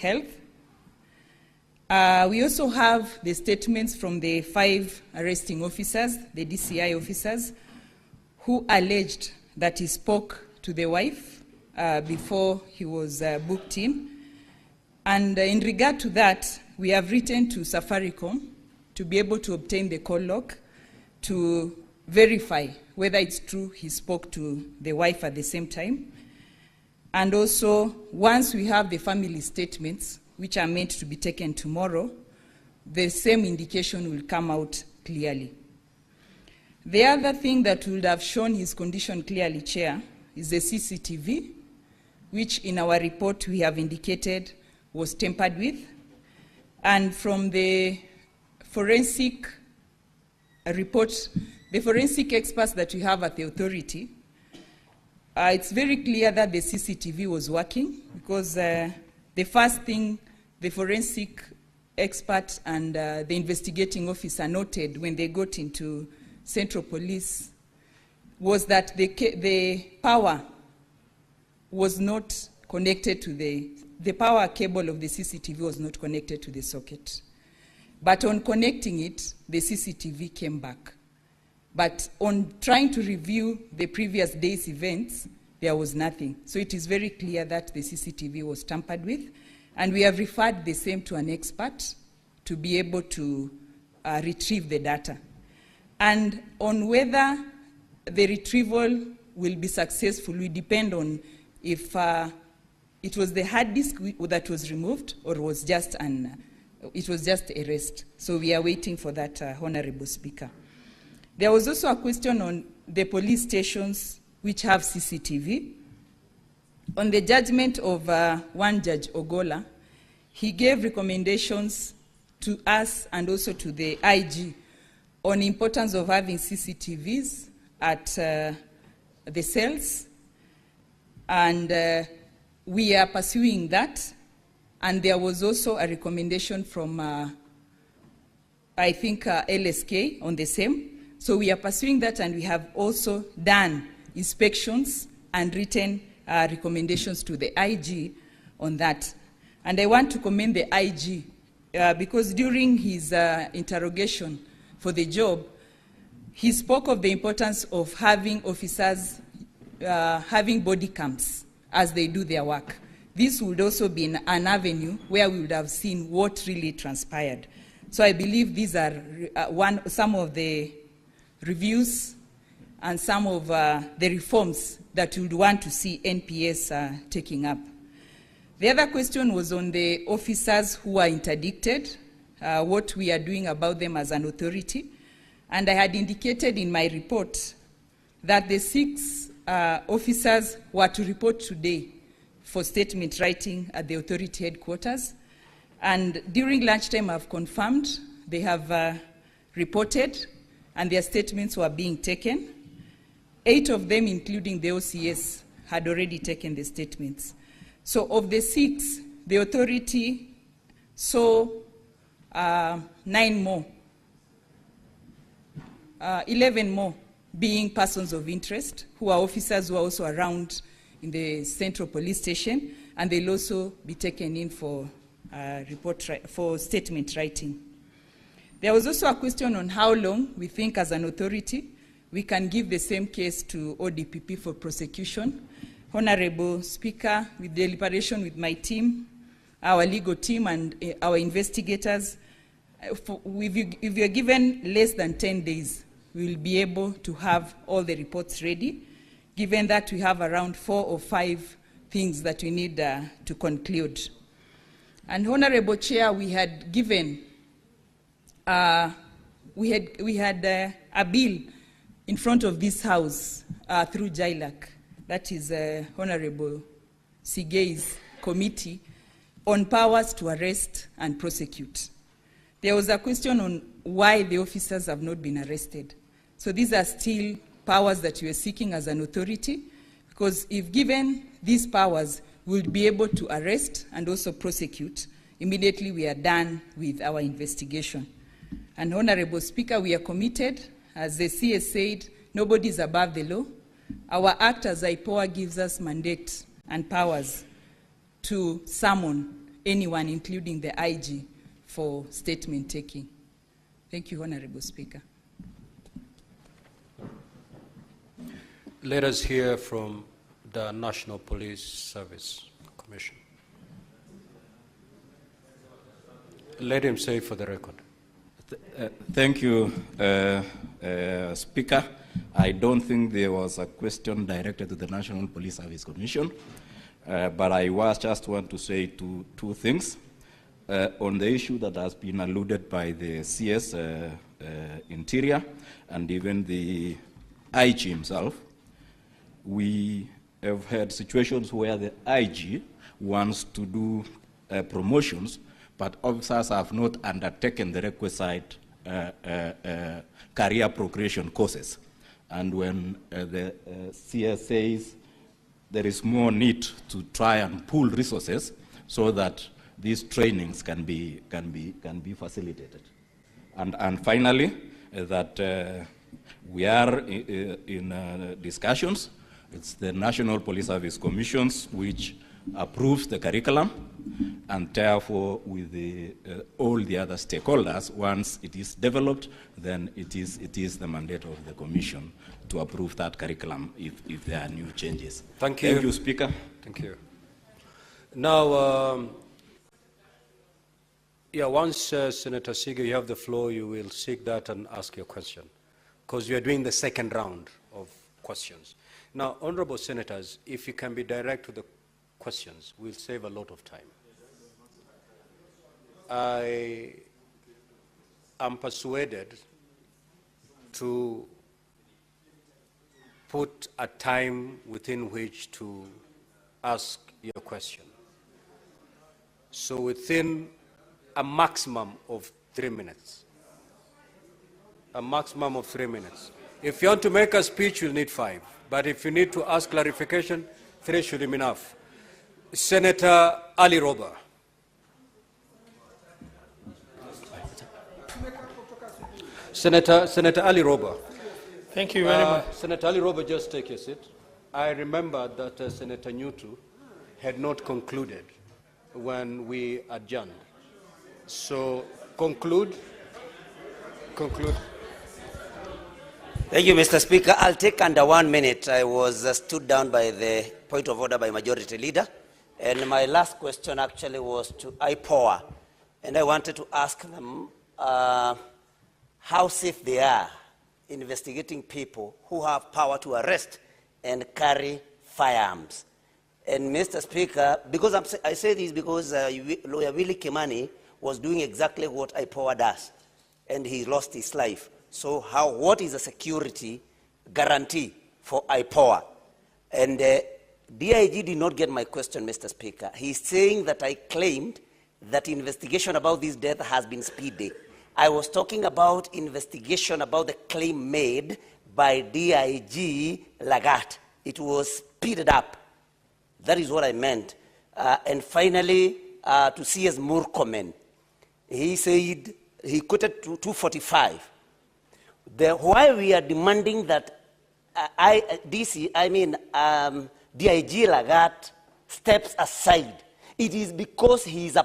health. We also have the statements from the 5 arresting officers, the DCI officers, who alleged that he spoke to the wife before he was booked in. And in regard to that, we have written to Safaricom to be able to obtain the call log to verify whether it's true he spoke to the wife at the same time. And also, once we have the family statements, which are meant to be taken tomorrow, the same indication will come out clearly. The other thing that would have shown his condition clearly, Chair, is the CCTV, which in our report we have indicated was tampered with. And from the forensic report, the forensic experts that we have at the authority, it's very clear that the CCTV was working, because the first thing the forensic expert and the investigating officer noted when they got into Central Police was that the power was not connected to the power cable of the CCTV was not connected to the socket. But on connecting it, the CCTV came back. But on trying to review the previous day's events, there was nothing. So it is very clear that the CCTV was tampered with, and we have referred the same to an expert to be able to retrieve the data. And on whether the retrieval will be successful will depend on if it was the hard disk that was removed or was just it was just a rest. So we are waiting for that, Honorable Speaker. There was also a question on the police stations which have CCTV. On the judgment of one Judge Ogola, he gave recommendations to us and also to the IG on the importance of having CCTVs at the cells, and we are pursuing that. And there was also a recommendation from, I think, LSK on the same. So we are pursuing that, and we have also done inspections and written recommendations to the IG on that. And I want to commend the IG because during his interrogation for the job, he spoke of the importance of having officers having body cams as they do their work. This would also be an avenue where we would have seen what really transpired. So I believe these are some of the reviews and some of the reforms that we would want to see NPS taking up. The other question was on the officers who are interdicted, what we are doing about them as an authority. And I had indicated in my report that the 6 officers were to report today for statement writing at the authority headquarters. And during lunchtime, I've confirmed they have reported and their statements were being taken. 8 of them, including the OCS, had already taken the statements. So of the 6, the authority saw 9 more, 11 more being persons of interest, who are officers who are also around in the Central Police Station, and they'll also be taken in for statement writing. There was also a question on how long we think as an authority we can give the same case to ODPP for prosecution. Honorable Speaker, with deliberation with my team, our legal team and our investigators, if you're given less than 10 days, we will be able to have all the reports ready, given that we have around 4 or 5 things that we need to conclude. And Honorable Chair, we had given, we had a bill in front of this House through JILAC, that is Honorable Sigei's committee, on powers to arrest and prosecute. There was a question on why the officers have not been arrested. So these are still powers that we are seeking as an authority, because if given these powers, we'll be able to arrest and also prosecute. Immediately we are done with our investigation. And Honorable Speaker, we are committed. As the CS said, nobody is above the law. Our act as Ipoa gives us mandate and powers to summon anyone, including the IG, for statement taking. Thank you, Honorable Speaker. Let us hear from the National Police Service Commission. Let him say for the record. Thank you, Speaker. I don't think there was a question directed to the National Police Service Commission, but I just want to say two things. On the issue that has been alluded by the CS Interior and even the IG himself, we have had situations where the IG wants to do promotions, but officers have not undertaken the requisite career progression courses. And when the CS says there is more need to try and pool resources so that these trainings can be facilitated. And finally, that we are in discussions. It's the National Police Service Commissions which approves the curriculum, and therefore with all the other stakeholders, once it is developed, then it is the mandate of the Commission to approve that curriculum if there are new changes. Thank you. Thank you, Speaker. Thank you. Now, once Senator Sige, you have the floor, you will seek that and ask your question, because we are doing the second round of questions. Now, honorable senators, if you can be direct to the questions, we'll save a lot of time. I am persuaded to put a time within which to ask your question. So within a maximum of 3 minutes. A maximum of 3 minutes. If you want to make a speech, you'll need 5. But if you need to ask clarification, 3 should be enough. Senator Ali Roba. Senator Ali Roba. Thank you very much. Senator Ali Roba, just take your seat. I remember that Senator Nyutu had not concluded when we adjourned. So conclude. Thank you, Mr. Speaker. I'll take under 1 minute. I was stood down by the point of order by Majority Leader. And my last question actually was to Ipoa. And I wanted to ask them how safe they are investigating people who have power to arrest and carry firearms. And Mr. Speaker, because I say this because Lawyer Willie Kimani was doing exactly what Ipoa does, and he lost his life. So what is the security guarantee for Ipoa? And DIG did not get my question, Mr. Speaker. He's saying that I claimed that investigation about this death has been speedy. I was talking about investigation about the claim made by DIG Lagat. It was speeded up. That is what I meant. And finally, to CS Murkomen, he said, he quoted to 245. Why we are demanding that DIG Lagat steps aside, it is because he is a